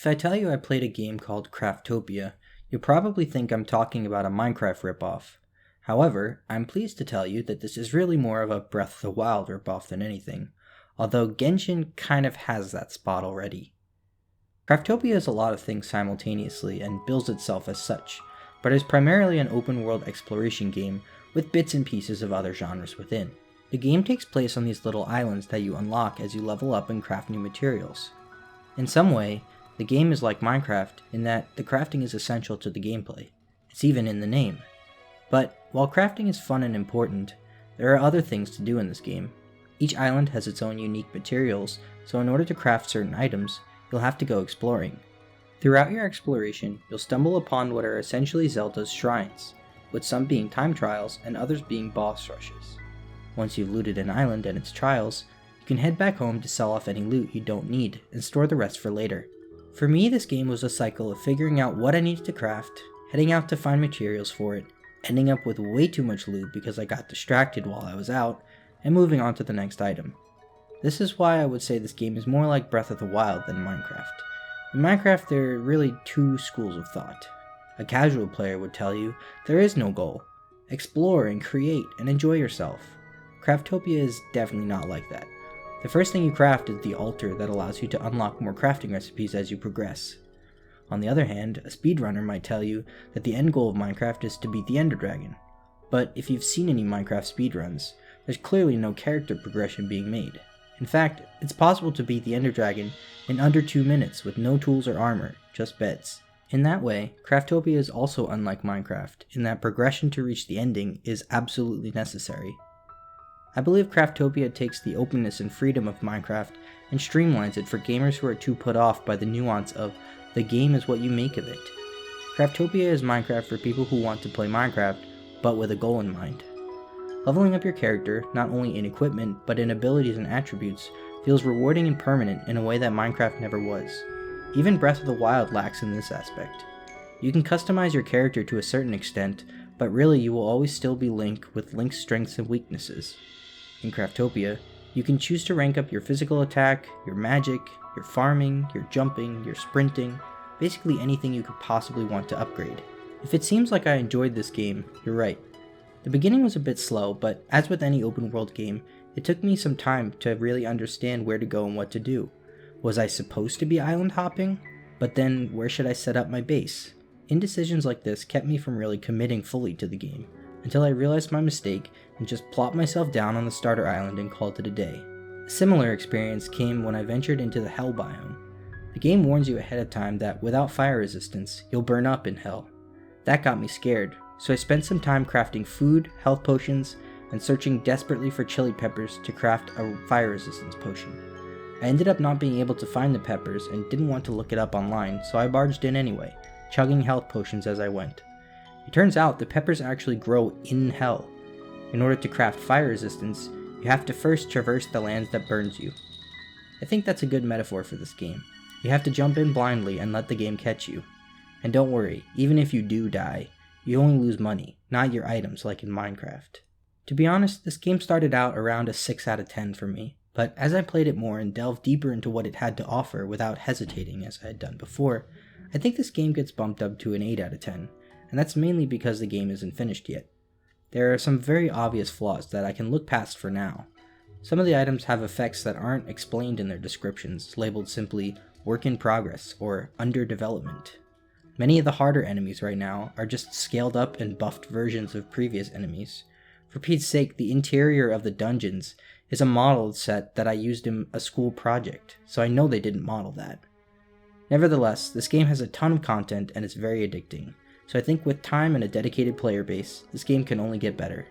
If I tell you I played a game called Craftopia, you'll probably think I'm talking about a Minecraft ripoff. However, I'm pleased to tell you that this is really more of a Breath of the Wild ripoff than anything, although Genshin kind of has that spot already. Craftopia is a lot of things simultaneously and bills itself as such, but is primarily an open world exploration game with bits and pieces of other genres within. The game takes place on these little islands that you unlock as you level up and craft new materials. In some way, the game is like Minecraft in that the crafting is essential to the gameplay. It's even in the name. But while crafting is fun and important, there are other things to do in this game. Each island has its own unique materials, so in order to craft certain items, you'll have to go exploring. Throughout your exploration, you'll stumble upon what are essentially Zelda's shrines, with some being time trials and others being boss rushes. Once you've looted an island and its trials, you can head back home to sell off any loot you don't need and store the rest for later. For me, this game was a cycle of figuring out what I needed to craft, heading out to find materials for it, ending up with way too much loot because I got distracted while I was out, and moving on to the next item. This is why I would say this game is more like Breath of the Wild than Minecraft. In Minecraft, there are really two schools of thought. A casual player would tell you there is no goal. Explore and create and enjoy yourself. Craftopia is definitely not like that. The first thing you craft is the altar that allows you to unlock more crafting recipes as you progress. On the other hand, a speedrunner might tell you that the end goal of Minecraft is to beat the Ender Dragon. But if you've seen any Minecraft speedruns, there's clearly no character progression being made. In fact, it's possible to beat the Ender Dragon in under 2 minutes with no tools or armor, just beds. In that way, Craftopia is also unlike Minecraft, in that progression to reach the ending is absolutely necessary. I believe Craftopia takes the openness and freedom of Minecraft and streamlines it for gamers who are too put off by the nuance of the game is what you make of it. Craftopia is Minecraft for people who want to play Minecraft, but with a goal in mind. Leveling up your character, not only in equipment, but in abilities and attributes, feels rewarding and permanent in a way that Minecraft never was. Even Breath of the Wild lacks in this aspect. You can customize your character to a certain extent, but really you will always still be Link with Link's strengths and weaknesses. In Craftopia, you can choose to rank up your physical attack, your magic, your farming, your jumping, your sprinting, basically anything you could possibly want to upgrade. If it seems like I enjoyed this game, you're right. The beginning was a bit slow, but as with any open world game, it took me some time to really understand where to go and what to do. Was I supposed to be island hopping? But then where should I set up my base? Indecisions like this kept me from really committing fully to the game, until I realized my mistake and just plopped myself down on the starter island and called it a day. A similar experience came when I ventured into the Hell biome. The game warns you ahead of time that without fire resistance, you'll burn up in Hell. That got me scared, so I spent some time crafting food, health potions, and searching desperately for chili peppers to craft a fire resistance potion. I ended up not being able to find the peppers and didn't want to look it up online, so I barged in anyway, chugging health potions as I went. It turns out the peppers actually grow in Hell. In order to craft fire resistance, you have to first traverse the lands that burns you. I think that's a good metaphor for this game. You have to jump in blindly and let the game catch you. And don't worry, even if you do die, you only lose money, not your items like in Minecraft. To be honest, this game started out around a 6 out of 10 for me, but as I played it more and delved deeper into what it had to offer without hesitating as I had done before, I think this game gets bumped up to an 8 out of 10, and that's mainly because the game isn't finished yet. There are some very obvious flaws that I can look past for now. Some of the items have effects that aren't explained in their descriptions, labeled simply work in progress or under development. Many of the harder enemies right now are just scaled up and buffed versions of previous enemies. For Pete's sake, the interior of the dungeons is a modeled set that I used in a school project, so I know they didn't model that. Nevertheless, this game has a ton of content and it's very addicting, so I think with time and a dedicated player base, this game can only get better.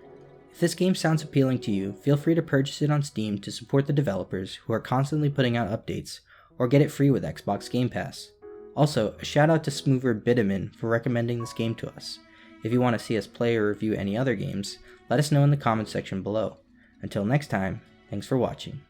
If this game sounds appealing to you, feel free to purchase it on Steam to support the developers who are constantly putting out updates, or get it free with Xbox Game Pass. Also, a shout out to Smoover Bittamin for recommending this game to us. If you want to see us play or review any other games, let us know in the comments section below. Until next time, thanks for watching.